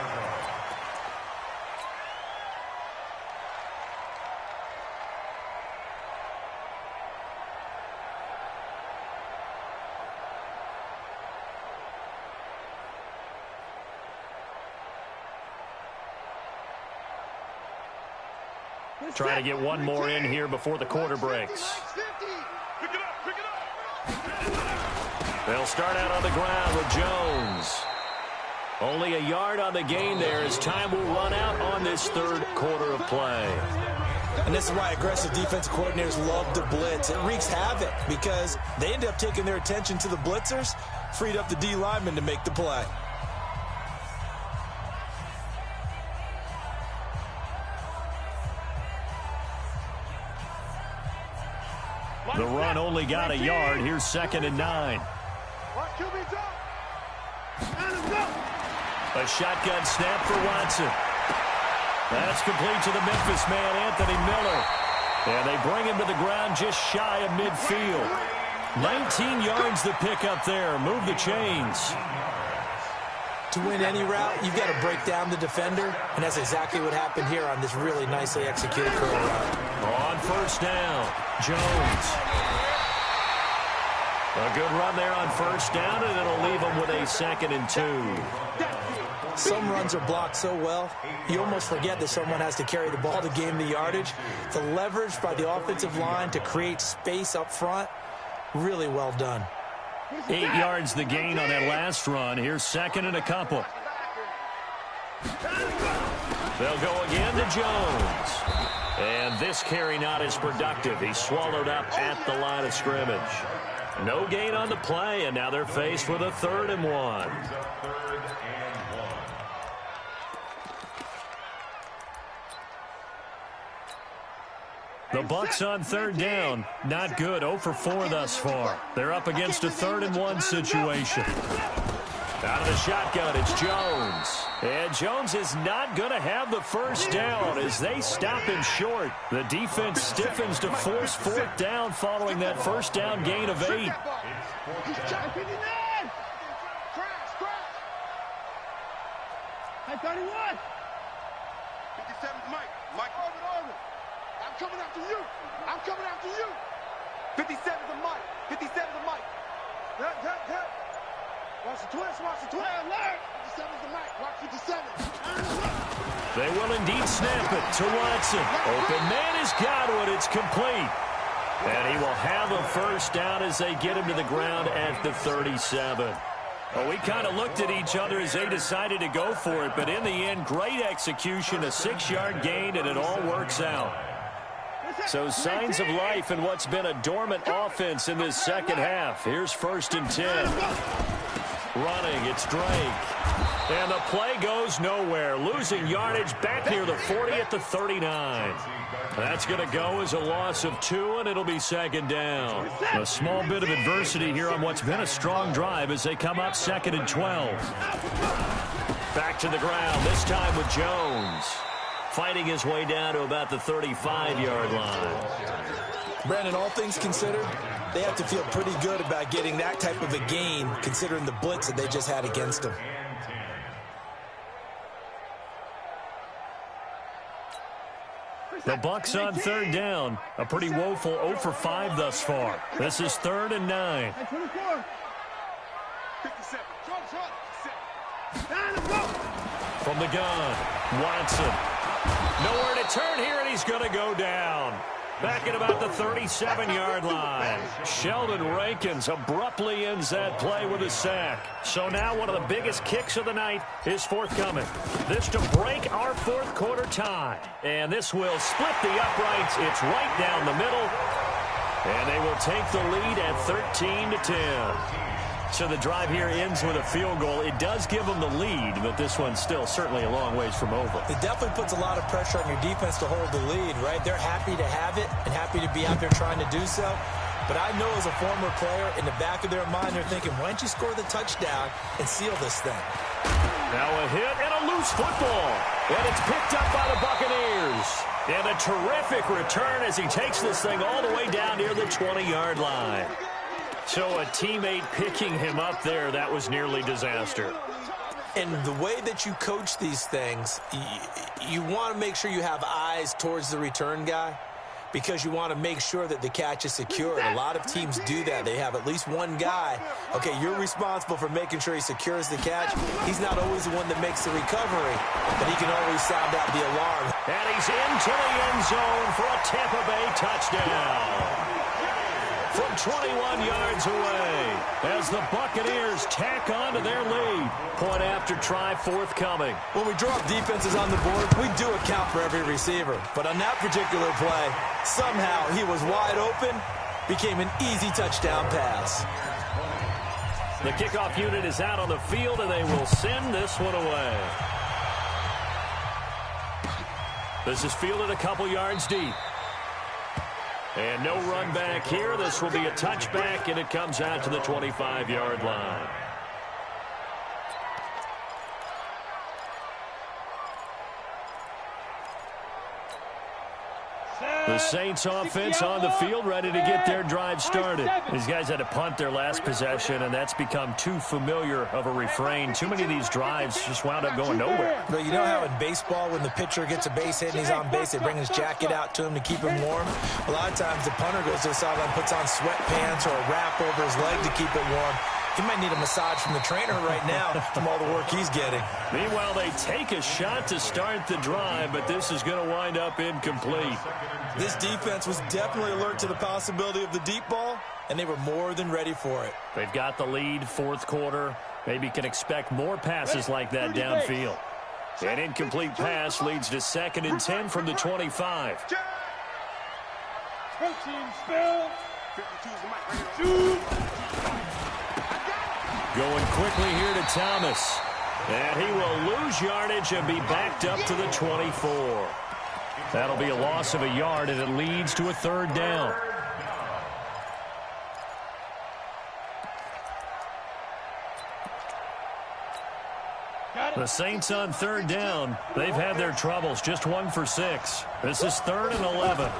[SPEAKER 6] Trying to get one more in here before the quarter breaks. They'll start out on the ground with Jones. Only a yard on the gain there as time will run out on this 3rd quarter of play.
[SPEAKER 7] And this is why aggressive defensive coordinators love to blitz. It wreaks havoc because they end up taking their attention to the blitzers, freed up the D lineman to make the play.
[SPEAKER 6] The run only got a yard. Here's 2nd and 9. A shotgun snap for Watson. That's complete to the Memphis man, Anthony Miller. And they bring him to the ground just shy of midfield. 19 yards to pick up there. Move the chains.
[SPEAKER 7] To win any route, you've got to break down the defender, and that's exactly what happened here on this really nicely executed curl route.
[SPEAKER 6] On 1st down, Jones. A good run there on 1st down, and it'll leave them with a 2nd and 2.
[SPEAKER 7] Some runs are blocked so well, you almost forget that someone has to carry the ball to gain the yardage. The leverage by the offensive line to create space up front, really well done.
[SPEAKER 6] 8 yards the gain on that last run. Here's second and a couple. They'll go again to Jones. And this carry not as productive. He's swallowed up at the line of scrimmage. No gain on the play, and now they're faced with a 3rd and 1. The Bucs on 3rd down. Not good. 0 for 4 thus far. They're up against a 3rd and 1 situation. Out of the shotgun, it's Jones. And Jones is not going to have the first down as they stop him short. The defense stiffens to force 4th down following that first down gain of 8.
[SPEAKER 2] Hey, 31. 57's Mike. Mike, over. I'm coming after you. 57's a Mike. 57's a Mike. Hit. Watch the twist. Alert. 57's a Mike. Watch 57.
[SPEAKER 6] They will indeed snap it to Watson. Open man is Godwin. It's complete. And he will have a first down as they get him to the ground at the 37. Well, we kind of looked at each other as they decided to go for it, but in the end, great execution, a 6-yard gain, and it all works out. So signs of life in what's been a dormant offense in this second half. Here's 1st and 10. Running, it's Drake. And the play goes nowhere. Losing yardage back near the 40 at the 39. That's going to go as a loss of 2, and it'll be 2nd down. A small bit of adversity here on what's been a strong drive as they come up 2nd and 12. Back to the ground, this time with Jones. Fighting his way down to about the 35-yard line.
[SPEAKER 7] Brandon, all things considered, they have to feel pretty good about getting that type of a gain considering the blitz that they just had against them.
[SPEAKER 6] The Bucs on 3rd down. A pretty woeful 0 for 5 thus far. This is 3rd and 9.
[SPEAKER 2] 54. 57.
[SPEAKER 6] From the gun, Watson. Nowhere to turn here, and he's going to go down. Back at about the 37-yard line. Sheldon Rankins abruptly ends that play with a sack. So now one of the biggest kicks of the night is forthcoming. This to break our 4th quarter tie. And this will split the uprights. It's right down the middle. And they will take the lead at 13-10. So the drive here ends with a field goal. It does give them the lead, but this one's still certainly a long ways from over.
[SPEAKER 7] It definitely puts a lot of pressure on your defense to hold the lead, right? They're happy to have it and happy to be out there trying to do so. But I know as a former player, in the back of their mind, they're thinking, why don't you score the touchdown and seal this thing?
[SPEAKER 6] Now a hit and a loose football. And it's picked up by the Buccaneers. And a terrific return as he takes this thing all the way down near the 20-yard line. So a teammate picking him up there, that was nearly disaster.
[SPEAKER 7] And the way that you coach these things, you want to make sure you have eyes towards the return guy because you want to make sure that the catch is secured. A lot of teams do that. They have at least one guy. Okay, you're responsible for making sure he secures the catch. He's not always the one that makes the recovery, but he can always sound out the alarm.
[SPEAKER 6] And he's into the end zone for a Tampa Bay touchdown. From 21 yards away as the Buccaneers tack on to their lead. Point after try forthcoming.
[SPEAKER 7] When we drop defenses on the board, we do account for every receiver. But on that particular play, somehow he was wide open, became an easy touchdown pass.
[SPEAKER 6] The kickoff unit is out on the field, and they will send this one away. This is fielded a couple yards deep. And no run back here. This will be a touchback, and it comes out to the 25-yard line. The Saints offense on the field, ready to get their drive started. These guys had to punt their last possession, and that's become too familiar of a refrain. Too many of these drives just wound up going nowhere.
[SPEAKER 7] But you know how in baseball, when the pitcher gets a base hit and he's on base, they bring his jacket out to him to keep him warm? A lot of times the punter goes to the sideline, puts on sweatpants or a wrap over his leg to keep it warm. He might need a massage from the trainer right now from all the work he's getting.
[SPEAKER 6] Meanwhile, they take a shot to start the drive, but this is going to wind up incomplete.
[SPEAKER 7] This defense was definitely alert to the possibility of the deep ball, and they were more than ready for it.
[SPEAKER 6] They've got the lead, fourth quarter. Maybe can expect more passes like that downfield. An incomplete pass leads to 2nd and 10 from the 25. Going quickly here to Thomas. And he will lose yardage and be backed up to the 24. That'll be a loss of a yard, and it leads to a 3rd down. The Saints on 3rd down. They've had their troubles, just 1 for 6. This is 3rd and 11.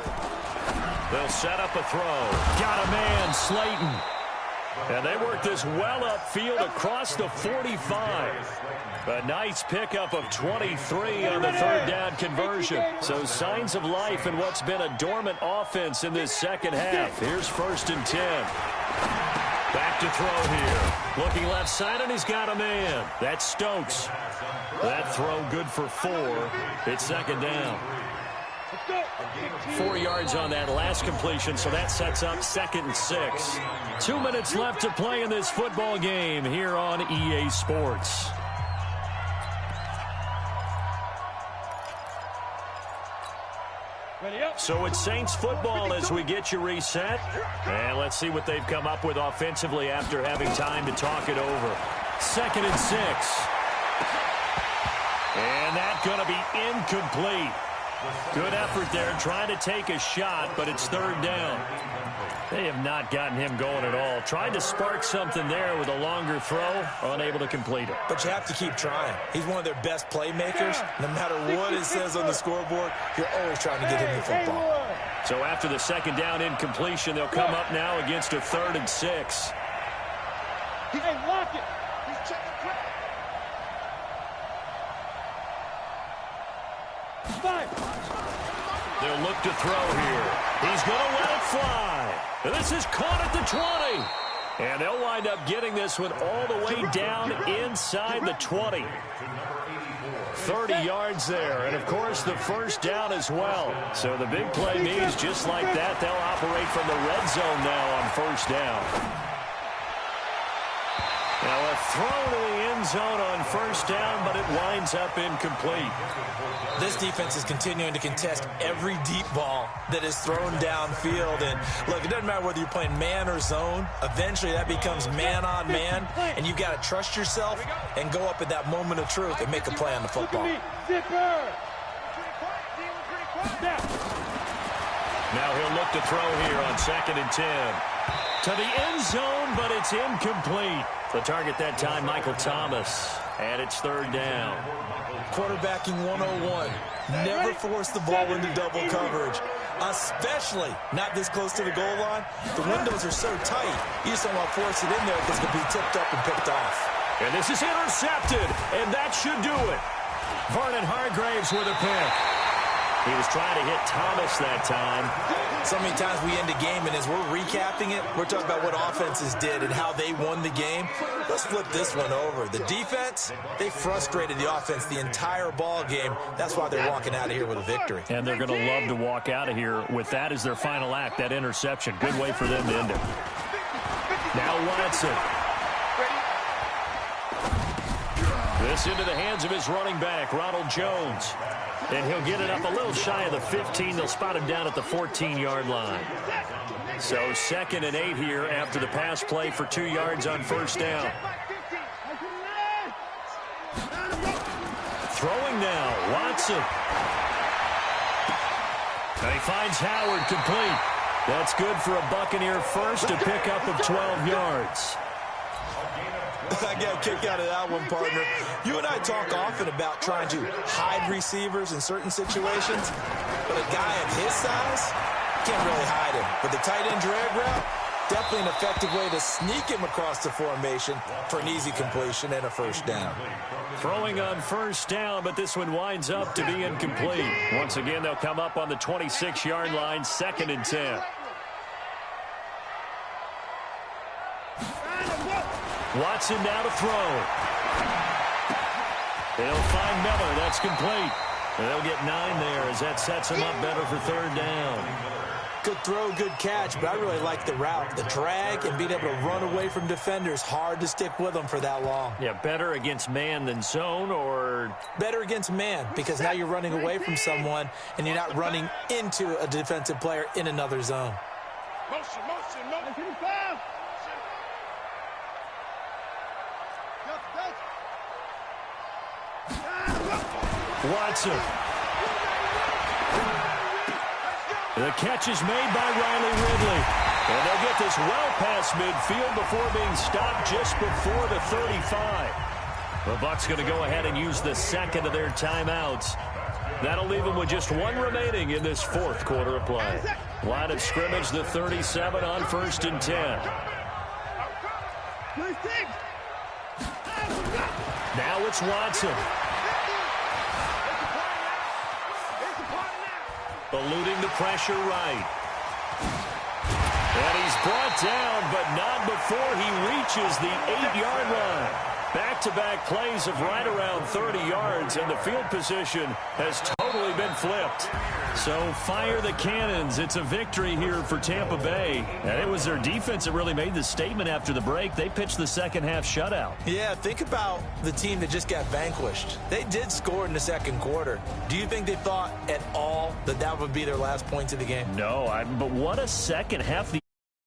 [SPEAKER 6] They'll set up a throw. Got a man, Slayton. And they work this well upfield across the 45. A nice pickup of 23 on the 3rd down conversion. So signs of life in what's been a dormant offense in this second half. Here's 1st and 10. Back to throw here. Looking left side, and he's got a man. That's Stokes. That throw good for 4. It's 2nd down. 4 yards on that last completion, so that sets up 2nd and 6. 2 minutes left to play in this football game here on EA Sports. So it's Saints football as we get you reset. And let's see what they've come up with offensively after having time to talk it over. 2nd and 6. And that's going to be incomplete. Good effort there, trying to take a shot, but it's 3rd down. They have not gotten him going at all. Tried to spark something there with a longer throw, unable to complete it.
[SPEAKER 7] But you have to keep trying. He's one of their best playmakers. No matter what it says on the scoreboard, you're always trying to get him the football.
[SPEAKER 6] So after the 2nd down incompletion, they'll come up now against a 3rd and 6.
[SPEAKER 2] Hey, lock it. He's checking quick. 5.
[SPEAKER 6] They'll look to throw here. He's going to let it fly. And this is caught at the 20. And they'll wind up getting this one all the way down inside the 20. 30 yards there. And, of course, the 1st down as well. So the big play means just like that, they'll operate from the red zone now on 1st down. Now a throw to the end zone on 1st down, but it winds up incomplete.
[SPEAKER 7] This defense is continuing to contest every deep ball that is thrown downfield. And, look, it doesn't matter whether you're playing man or zone. Eventually that becomes man on man, and you've got to trust yourself and go up at that moment of truth and make a play on the football.
[SPEAKER 6] Now he'll look to throw here on 2nd and 10. To the end zone, but it's incomplete. The target that time, Michael Thomas. And it's 3rd down.
[SPEAKER 7] Quarterbacking 101. Never force the ball into double coverage, especially not this close to the goal line. The windows are so tight, you just don't want to force it in there because it can be tipped up and picked off.
[SPEAKER 6] And this is intercepted, and that should do it. Vernon Hargraves with a pick. He was trying to hit Thomas that time.
[SPEAKER 7] So many times we end a game, and as we're recapping it, we're talking about what offenses did and how they won the game. Let's flip this one over. The defense, they frustrated the offense the entire ball game. That's why they're walking out of here with a victory.
[SPEAKER 6] And they're going to love to walk out of here with that as their final act, that interception. Good way for them to end it. Now Watson. This into the hands of his running back, Ronald Jones. And he'll get it up a little shy of the 15. They'll spot him down at the 14-yard line. So 2nd and 8 here after the pass play for 2 yards on 1st down. Throwing now, Watson. And he finds Howard complete. That's good for a Buccaneer first, a pickup of 12 yards.
[SPEAKER 7] I got a kick out of that one, partner. You and I talk often about trying to hide receivers in certain situations, but a guy of his size can't really hide him. But the tight end drag route, definitely an effective way to sneak him across the formation for an easy completion and a 1st down.
[SPEAKER 6] Throwing on 1st down, but this one winds up to be incomplete. Once again, they'll come up on the 26-yard line, 2nd and 10. Watson now to throw. They'll find Miller. That's complete. They'll get 9 there as that sets him up better for 3rd down.
[SPEAKER 7] Good throw, good catch, but I really like the route. The drag and being able to run away from defenders. Hard to stick with them for that long.
[SPEAKER 6] Yeah, better against man than zone, or?
[SPEAKER 7] Better against man, because now you're running away from someone and you're not running into a defensive player in another zone.
[SPEAKER 2] Motion.
[SPEAKER 6] Watson. The catch is made by Riley Ridley. And they'll get this well past midfield before being stopped just before the 35. The Bucs going to go ahead and use the second of their timeouts. That'll leave them with just 1 remaining in this 4th quarter of play. Line of scrimmage, the 37 on 1st and 10. Now it's Watson. Eluding the pressure right. And he's brought down, but not before he reaches the 8-yard line. Back-to-back plays of right around 30 yards, and the field position has totally been flipped. So fire the cannons. It's a victory here for Tampa Bay. And it was their defense that really made the statement after the break. They pitched the second-half shutout.
[SPEAKER 7] Yeah, think about the team that just got vanquished. They did score in the 2nd quarter. Do you think they thought at all that that would be their last points of the game?
[SPEAKER 6] No, but what a second half.